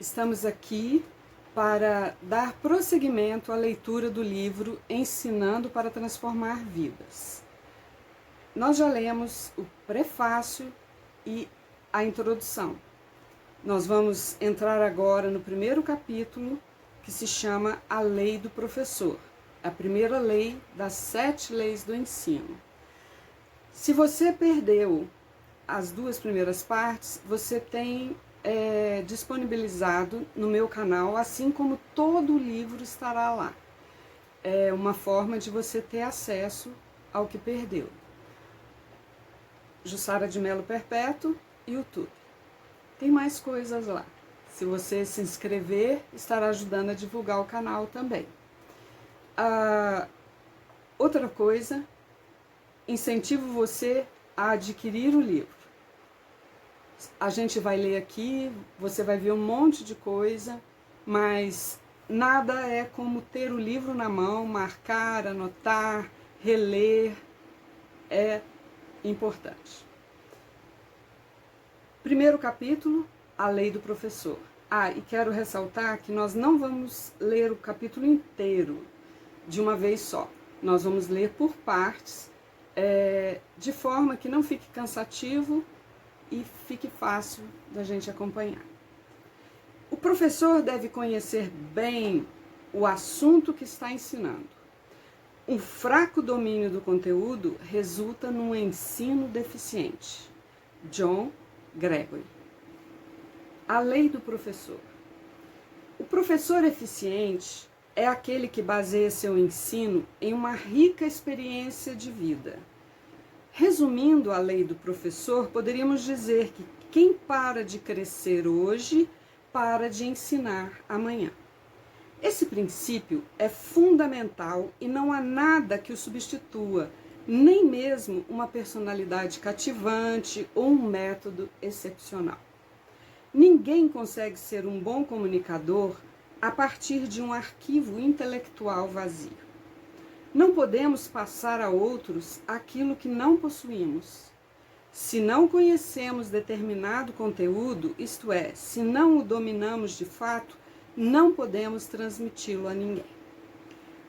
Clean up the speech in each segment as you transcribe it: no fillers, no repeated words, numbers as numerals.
Estamos aqui para dar prosseguimento à leitura do livro Ensinando para Transformar Vidas. Nós já lemos o prefácio e a introdução. Nós vamos entrar agora no primeiro capítulo, que se chama A Lei do Professor, a primeira lei das 7 leis do ensino. Se você perdeu as 2 primeiras partes, você tem disponibilizado no meu canal, assim como todo o livro estará lá. É uma forma de você ter acesso ao que perdeu. Jussara de Melo Perpétuo, YouTube. Tem mais coisas lá. Se você se inscrever, estará ajudando a divulgar o canal também. Outra coisa, incentivo você a adquirir o livro. A gente vai ler aqui, você vai ver um monte de coisa, mas nada é como ter o livro na mão, marcar, anotar, reler, é importante. Primeiro capítulo, a lei do professor. E quero ressaltar que nós não vamos ler o capítulo inteiro de uma vez só. Nós vamos ler por partes, de forma que não fique cansativo e fique fácil da gente acompanhar. O professor deve conhecer bem o assunto que está ensinando. Um fraco domínio do conteúdo resulta num ensino deficiente. John Gregory. A lei do professor. O professor eficiente é aquele que baseia seu ensino em uma rica experiência de vida. Resumindo a lei do professor, poderíamos dizer que quem para de crescer hoje, para de ensinar amanhã. Esse princípio é fundamental e não há nada que o substitua, nem mesmo uma personalidade cativante ou um método excepcional. Ninguém consegue ser um bom comunicador a partir de um arquivo intelectual vazio. Não podemos passar a outros aquilo que não possuímos. Se não conhecemos determinado conteúdo, isto é, se não o dominamos de fato, não podemos transmiti-lo a ninguém.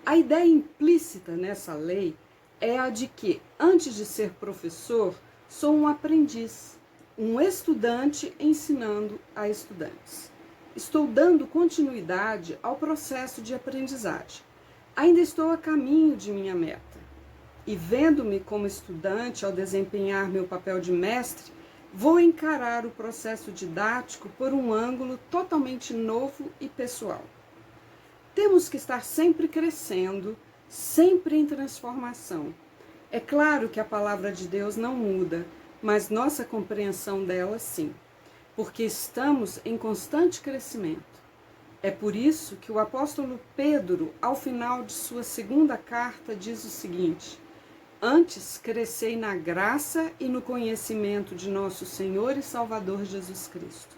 A ideia implícita nessa lei é a de que, antes de ser professor, sou um aprendiz, um estudante ensinando a estudantes. Estou dando continuidade ao processo de aprendizagem. Ainda estou a caminho de minha meta. E vendo-me como estudante ao desempenhar meu papel de mestre, vou encarar o processo didático por um ângulo totalmente novo e pessoal. Temos que estar sempre crescendo, sempre em transformação. É claro que a palavra de Deus não muda, mas nossa compreensão dela sim, porque estamos em constante crescimento. É por isso que o apóstolo Pedro, ao final de sua 2ª carta, diz o seguinte: antes crescei na graça e no conhecimento de nosso Senhor e Salvador Jesus Cristo.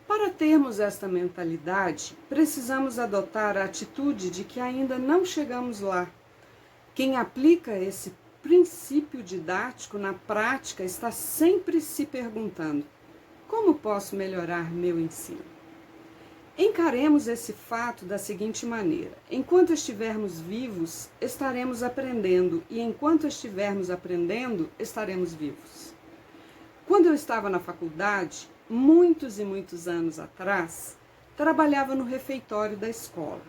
Para termos esta mentalidade, precisamos adotar a atitude de que ainda não chegamos lá. Quem aplica esse princípio didático na prática está sempre se perguntando: como posso melhorar meu ensino? Encaremos esse fato da seguinte maneira: enquanto estivermos vivos, estaremos aprendendo, e enquanto estivermos aprendendo, estaremos vivos. Quando eu estava na faculdade, muitos e muitos anos atrás, trabalhava no refeitório da escola.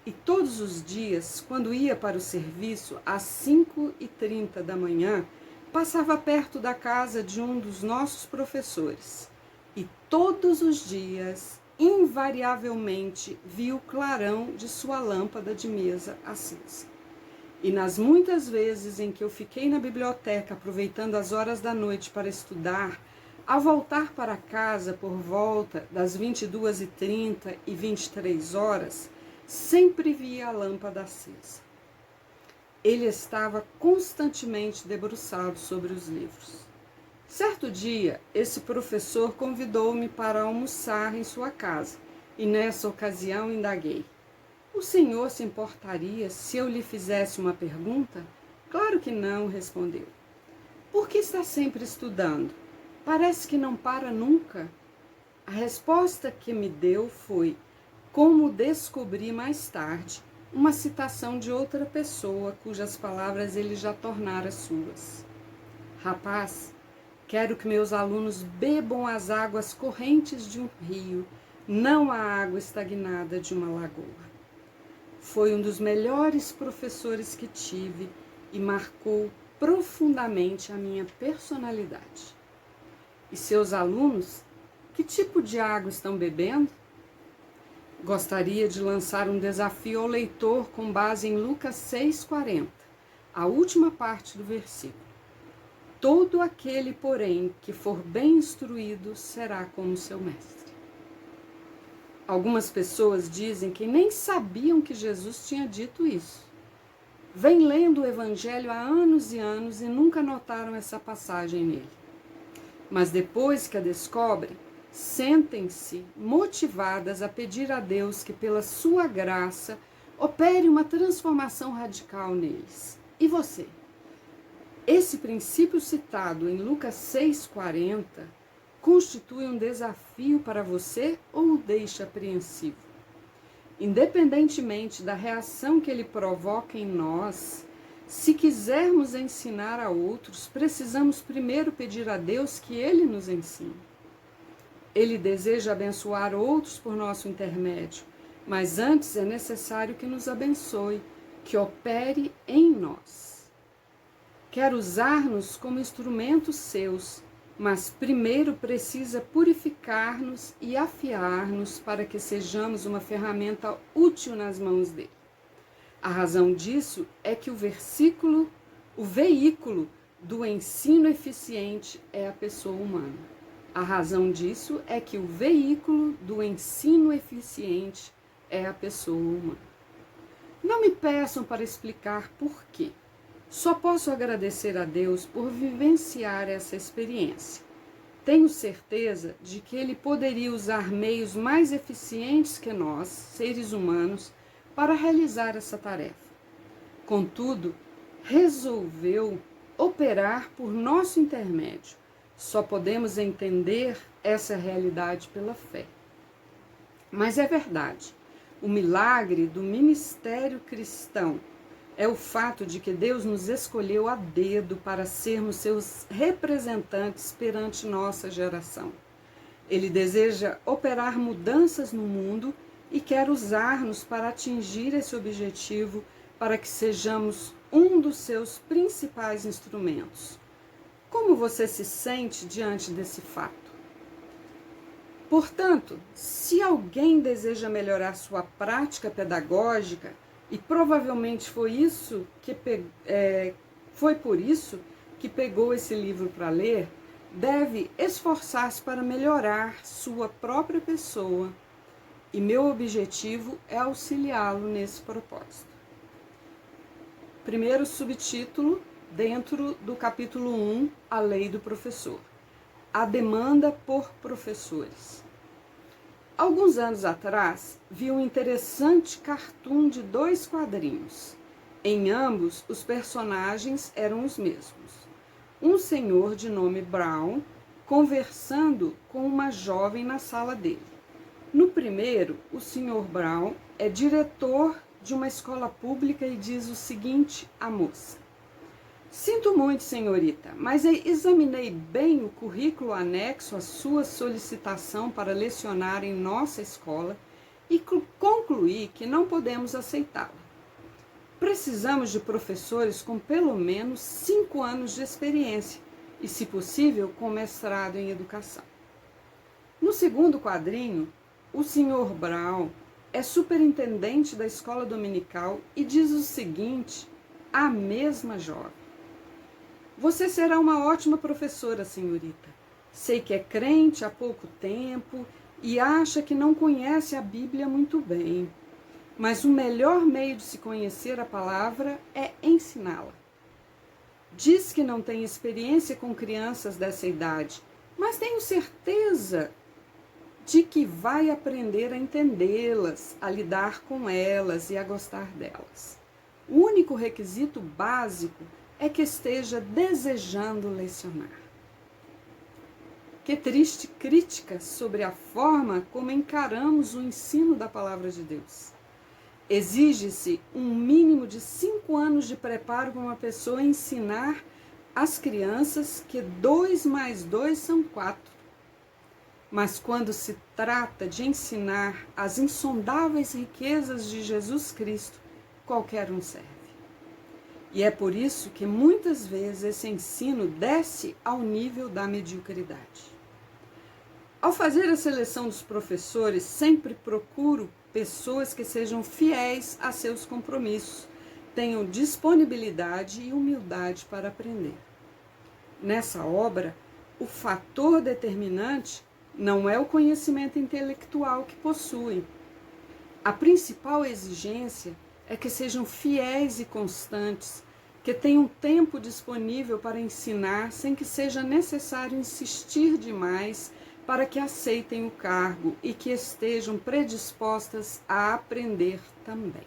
E todos os dias, quando ia para o serviço, às 5h30 da manhã, passava perto da casa de um dos nossos professores. E todos os dias, invariavelmente, vi o clarão de sua lâmpada de mesa acesa. E nas muitas vezes em que eu fiquei na biblioteca aproveitando as horas da noite para estudar, ao voltar para casa por volta das 22h30 e 23 horas, sempre via a lâmpada acesa. Ele estava constantemente debruçado sobre os livros. Certo dia, esse professor convidou-me para almoçar em sua casa, e nessa ocasião indaguei: o senhor se importaria se eu lhe fizesse uma pergunta? Claro que não, respondeu. Por que está sempre estudando? Parece que não para nunca. A resposta que me deu foi, como descobri mais tarde, uma citação de outra pessoa cujas palavras ele já tornara suas. Rapaz, quero que meus alunos bebam as águas correntes de um rio, não a água estagnada de uma lagoa. Foi um dos melhores professores que tive e marcou profundamente a minha personalidade. E seus alunos, que tipo de água estão bebendo? Gostaria de lançar um desafio ao leitor com base em Lucas 6,40, a última parte do versículo. Todo aquele, porém, que for bem instruído será como seu mestre. Algumas pessoas dizem que nem sabiam que Jesus tinha dito isso. Vêm lendo o Evangelho há anos e anos e nunca notaram essa passagem nele. Mas depois que a descobrem, sentem-se motivadas a pedir a Deus que, pela sua graça, opere uma transformação radical neles. E você? Esse princípio citado em Lucas 6,40 constitui um desafio para você ou o deixa apreensivo? Independentemente da reação que ele provoca em nós, se quisermos ensinar a outros, precisamos primeiro pedir a Deus que ele nos ensine. Ele deseja abençoar outros por nosso intermédio, mas antes é necessário que nos abençoe, que opere em nós. Quer usar-nos como instrumentos seus, mas primeiro precisa purificar-nos e afiar-nos para que sejamos uma ferramenta útil nas mãos dele. A razão disso é que o veículo do ensino eficiente é a pessoa humana. A razão disso é que o veículo do ensino eficiente é a pessoa humana. Não me peçam para explicar por quê. Só posso agradecer a Deus por vivenciar essa experiência. Tenho certeza de que Ele poderia usar meios mais eficientes que nós, seres humanos, para realizar essa tarefa. Contudo, resolveu operar por nosso intermédio. Só podemos entender essa realidade pela fé. Mas é verdade, o milagre do ministério cristão é o fato de que Deus nos escolheu a dedo para sermos seus representantes perante nossa geração. Ele deseja operar mudanças no mundo e quer usar-nos para atingir esse objetivo, para que sejamos um dos seus principais instrumentos. Como você se sente diante desse fato? Portanto, se alguém deseja melhorar sua prática pedagógica, e provavelmente foi por isso que pegou esse livro para ler, deve esforçar-se para melhorar sua própria pessoa. E meu objetivo é auxiliá-lo nesse propósito. Primeiro subtítulo, dentro do capítulo 1, A Lei do Professor. A demanda por professores. Alguns anos atrás, vi um interessante cartoon de 2 quadrinhos. Em ambos, os personagens eram os mesmos. Um senhor de nome Brown conversando com uma jovem na sala dele. No primeiro, o Sr. Brown é diretor de uma escola pública e diz o seguinte à moça: "Sinto muito, senhorita, mas examinei bem o currículo anexo à sua solicitação para lecionar em nossa escola e concluí que não podemos aceitá-la. Precisamos de professores com pelo menos 5 anos de experiência e, se possível, com mestrado em educação." No segundo quadrinho, o Sr. Brown é superintendente da escola dominical e diz o seguinte à mesma jovem: "Você será uma ótima professora, senhorita. Sei que é crente há pouco tempo e acha que não conhece a Bíblia muito bem. Mas o melhor meio de se conhecer a palavra é ensiná-la. Diz que não tem experiência com crianças dessa idade, mas tenho certeza de que vai aprender a entendê-las, a lidar com elas e a gostar delas. O único requisito básico é que esteja desejando lecionar." Que triste crítica sobre a forma como encaramos o ensino da palavra de Deus. Exige-se um mínimo de 5 anos de preparo para uma pessoa ensinar às crianças que 2 mais 2 são 4. Mas quando se trata de ensinar as insondáveis riquezas de Jesus Cristo, qualquer um serve. E é por isso que muitas vezes esse ensino desce ao nível da mediocridade. Ao fazer a seleção dos professores, sempre procuro pessoas que sejam fiéis a seus compromissos, tenham disponibilidade e humildade para aprender. Nessa obra, o fator determinante não é o conhecimento intelectual que possuem. A principal exigência é que sejam fiéis e constantes, que tenham tempo disponível para ensinar sem que seja necessário insistir demais para que aceitem o cargo e que estejam predispostas a aprender também.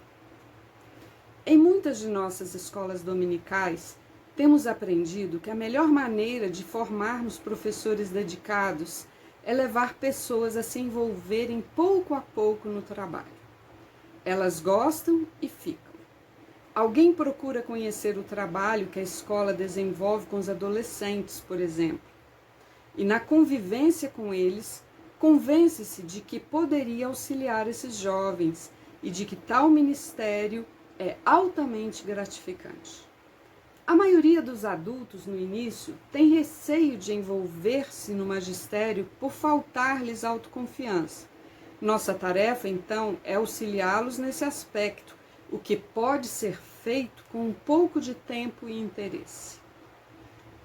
Em muitas de nossas escolas dominicais, temos aprendido que a melhor maneira de formarmos professores dedicados é levar pessoas a se envolverem pouco a pouco no trabalho. Elas gostam e ficam. Alguém procura conhecer o trabalho que a escola desenvolve com os adolescentes, por exemplo, e na convivência com eles, convence-se de que poderia auxiliar esses jovens e de que tal ministério é altamente gratificante. A maioria dos adultos, no início, tem receio de envolver-se no magistério por faltar-lhes autoconfiança. Nossa tarefa, então, é auxiliá-los nesse aspecto, o que pode ser feito com um pouco de tempo e interesse.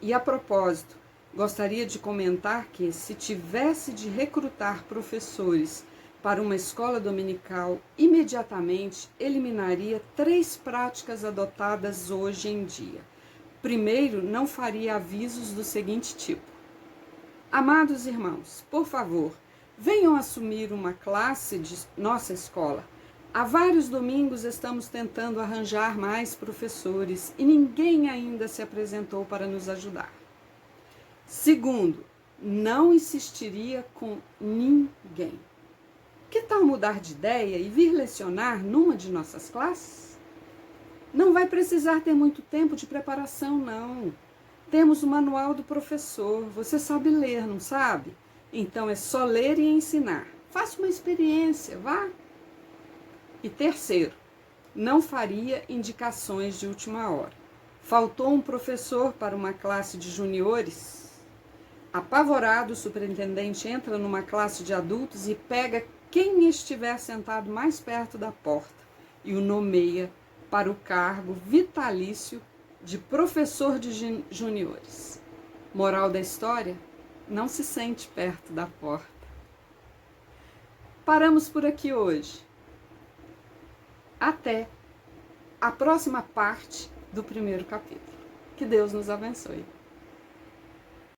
E a propósito, gostaria de comentar que, se tivesse de recrutar professores para uma escola dominical, imediatamente eliminaria 3 práticas adotadas hoje em dia. Primeiro, não faria avisos do seguinte tipo: amados irmãos, por favor, venham assumir uma classe de nossa escola. Há vários domingos estamos tentando arranjar mais professores e ninguém ainda se apresentou para nos ajudar. Segundo, não insistiria com ninguém. Que tal mudar de ideia e vir lecionar numa de nossas classes? Não vai precisar ter muito tempo de preparação, não. Temos o manual do professor. Você sabe ler, não sabe? Então é só ler e ensinar. Faça uma experiência, vá. E terceiro, não faria indicações de última hora. Faltou um professor para uma classe de juniores? Apavorado, o superintendente entra numa classe de adultos e pega quem estiver sentado mais perto da porta e o nomeia para o cargo vitalício de professor de juniores. Moral da história? Não se sente perto da porta. Paramos por aqui hoje. Até a próxima parte do primeiro capítulo. Que Deus nos abençoe.